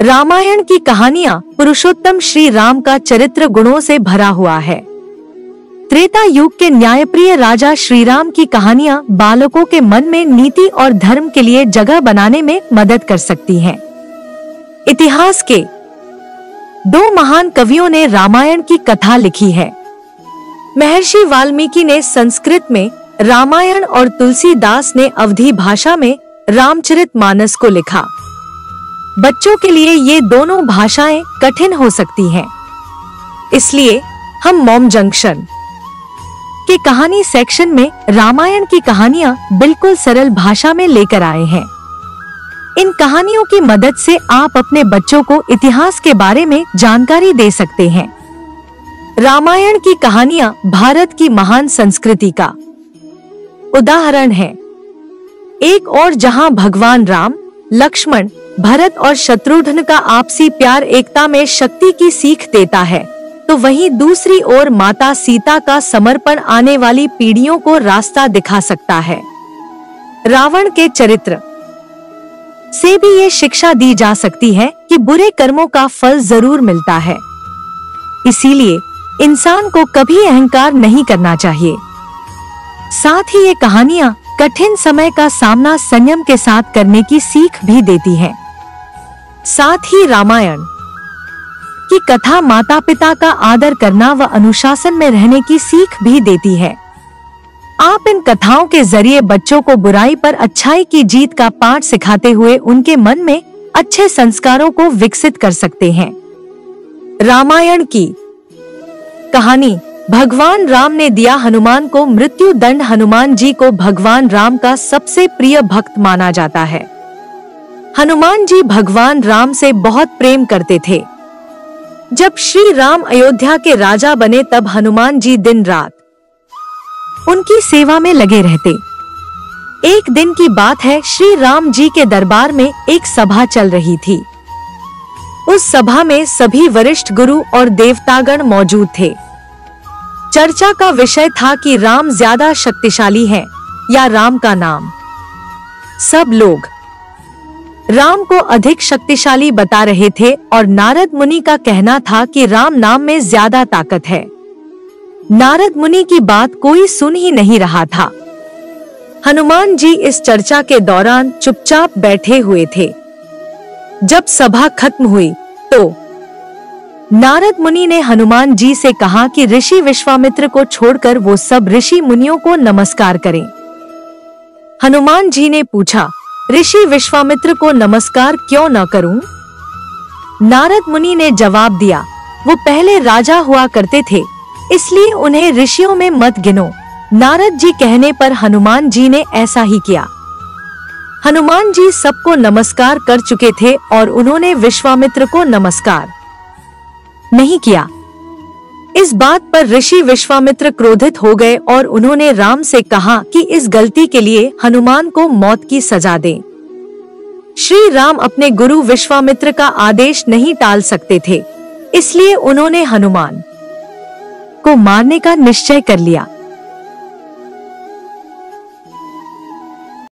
रामायण की कहानियां पुरुषोत्तम श्री राम का चरित्र गुणों से भरा हुआ है। त्रेता युग के न्यायप्रिय राजा श्री राम की कहानियां बालकों के मन में नीति और धर्म के लिए जगह बनाने में मदद कर सकती हैं। इतिहास के दो महान कवियों ने रामायण की कथा लिखी है। महर्षि वाल्मीकि ने संस्कृत में रामायण और तुलसीदास ने अवधी भाषा में रामचरितमानस को लिखा। बच्चों के लिए ये दोनों भाषाएं कठिन हो सकती हैं, इसलिए हम मॉम जंक्शन के कहानी सेक्शन में रामायण की कहानियां बिल्कुल सरल भाषा में लेकर आए हैं। इन कहानियों की मदद से आप अपने बच्चों को इतिहास के बारे में जानकारी दे सकते हैं। रामायण की कहानियां भारत की महान संस्कृति का उदाहरण है। एक और जहां भगवान राम, लक्ष्मण, भरत और शत्रुघ्न का आपसी प्यार एकता में शक्ति की सीख देता है, तो वहीं दूसरी ओर माता सीता का समर्पण आने वाली पीढ़ियों को रास्ता दिखा सकता है। रावण के चरित्र से भी ये शिक्षा दी जा सकती है कि बुरे कर्मों का फल जरूर मिलता है, इसीलिए इंसान को कभी अहंकार नहीं करना चाहिए। साथ ही ये कहानियां कठिन समय का सामना संयम के साथ करने की सीख भी देती है। साथ ही रामायण की कथा माता पिता का आदर करना व अनुशासन में रहने की सीख भी देती है। आप इन कथाओं के जरिए बच्चों को बुराई पर अच्छाई की जीत का पाठ सिखाते हुए उनके मन में अच्छे संस्कारों को विकसित कर सकते हैं। रामायण की कहानी भगवान राम ने दिया हनुमान को मृत्यु दंड। हनुमान जी को भगवान राम का सबसे प्रिय भक्त माना जाता है। हनुमान जी भगवान राम से बहुत प्रेम करते थे। जब श्री राम अयोध्या के राजा बने तब हनुमान जी दिन रात उनकी सेवा में लगे रहते। एक दिन की बात है, श्री राम जी के दरबार में एक सभा चल रही थी। उस सभा में सभी वरिष्ठ गुरु और देवतागण मौजूद थे। चर्चा का विषय था कि राम ज्यादा शक्तिशाली हैं या राम का नाम। सब लोग राम को अधिक शक्तिशाली बता रहे थे और नारद मुनि का कहना था कि राम नाम में ज्यादा ताकत है। नारद मुनि की बात कोई सुन ही नहीं रहा था। हनुमान जी इस चर्चा के दौरान चुपचाप बैठे हुए थे। जब सभा खत्म हुई तो नारद मुनि ने हनुमान जी से कहा कि ऋषि विश्वामित्र को छोड़कर वो सब ऋषि मुनियों को नमस्कार करें। हनुमान जी ने पूछा, ऋषि विश्वामित्र को नमस्कार क्यों न करूं? नारद मुनि ने जवाब दिया, वो पहले राजा हुआ करते थे, इसलिए उन्हें ऋषियों में मत गिनो। नारद जी कहने पर हनुमान जी ने ऐसा ही किया। हनुमान जी सबको नमस्कार कर चुके थे और उन्होंने विश्वामित्र को नमस्कार नहीं किया। इस बात पर ऋषि विश्वामित्र क्रोधित हो गए और उन्होंने राम से कहा कि इस गलती के लिए हनुमान को मौत की सजा दें। श्री राम अपने गुरु विश्वामित्र का आदेश नहीं टाल सकते थे, इसलिए उन्होंने हनुमान को मारने का निश्चय कर लिया।